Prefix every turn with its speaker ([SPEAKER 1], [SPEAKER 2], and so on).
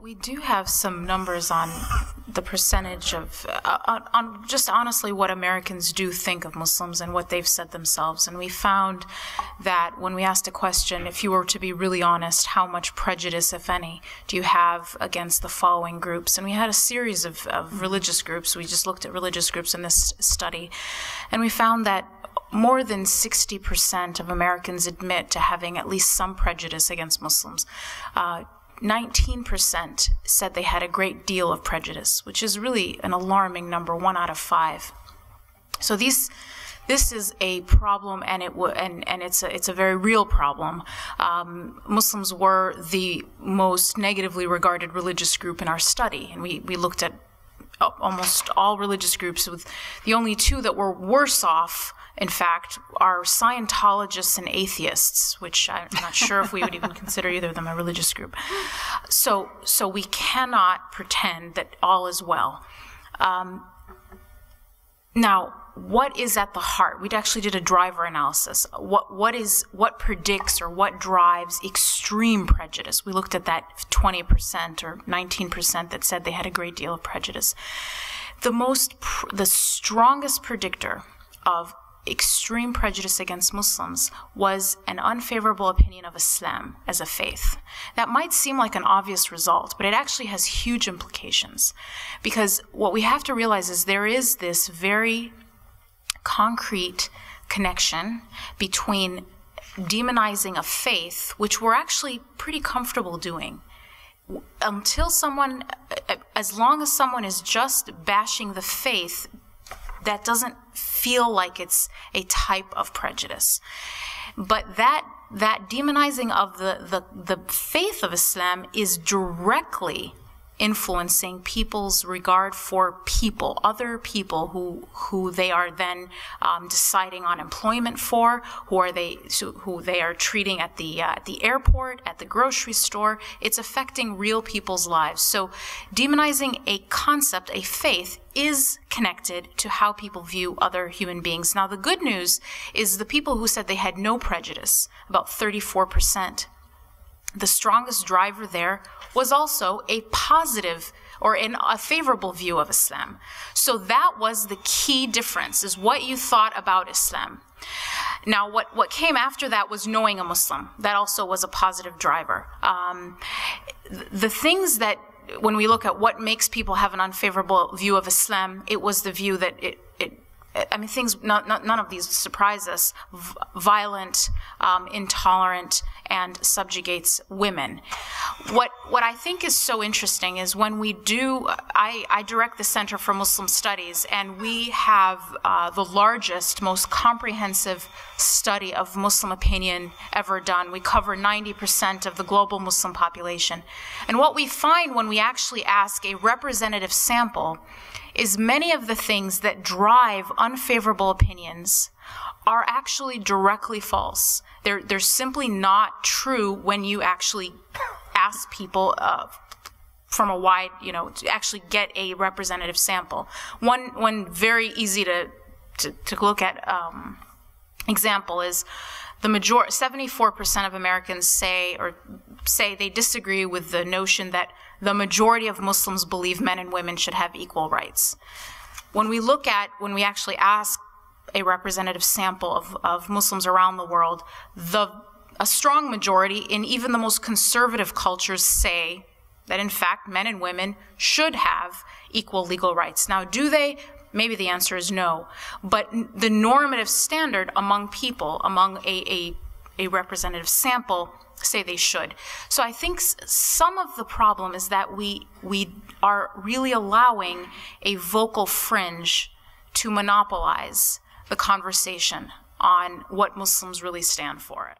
[SPEAKER 1] We do have some numbers on the percentage of, on just honestly what Americans do think of Muslims and what they've said themselves. And we found that when we asked a question, if you were to be really honest, how much prejudice, if any, do you have against the following groups? And we had a series of religious groups. We just looked at religious groups in this study. And we found that more than 60% of Americans admit to having at least some prejudice against Muslims. 19% said they had a great deal of prejudice, which is really an alarming number, 1 out of 5. So this is a problem, and it's a very real problem. Muslims were the most negatively regarded religious group in our study, and we looked at almost all religious groups, with the only 2 that were worse off, in fact, are Scientologists and atheists, which I'm not sure if we would even consider either of them a religious group. So we cannot pretend that all is well. Now, what is at the heart? We actually did a driver analysis. What predicts or what drives extreme prejudice? We looked at that 20% or 19% that said they had a great deal of prejudice. The strongest predictor of extreme prejudice against Muslims was an unfavorable opinion of Islam as a faith. That might seem like an obvious result, but it actually has huge implications, because what we have to realize is there is this very concrete connection between demonizing a faith, which we're actually pretty comfortable doing, until someone, as long as someone is just bashing the faith, that doesn't feel like it's a type of prejudice. But that demonizing of the faith of Islam is directly influencing people's regard for people, other people who they are then deciding on employment for, who they are treating at the airport, at the grocery store. It's affecting real people's lives. So demonizing a concept, a faith, is connected to how people view other human beings. Now, the good news is the people who said they had no prejudice, about 34%, the strongest driver there was also a positive or a favorable view of Islam. So that was the key difference, is what you thought about Islam. Now, what came after that was knowing a Muslim. That also was a positive driver. The things that, when we look at what makes people have an unfavorable view of Islam, it was the view that none of these surprise us: violent, intolerant, and subjugates women. What I think is so interesting is when we do, I direct the Center for Muslim Studies, and we have the largest, most comprehensive study of Muslim opinion ever done. We cover 90% of the global Muslim population. And what we find when we actually ask a representative sample is many of the things that drive unfavorable opinions are actually directly false. They're simply not true when you actually ask people from a wide, to actually get a representative sample. One very easy to look at example is the 74% of Americans say they disagree with the notion that the majority of Muslims believe men and women should have equal rights. When we actually ask a representative sample of Muslims around the world, a strong majority in even the most conservative cultures say that in fact men and women should have equal legal rights. Now, do they? Maybe the answer is no. But the normative standard among people, among a representative sample, say they should. So I think some of the problem is that we are really allowing a vocal fringe to monopolize the conversation on what Muslims really stand for.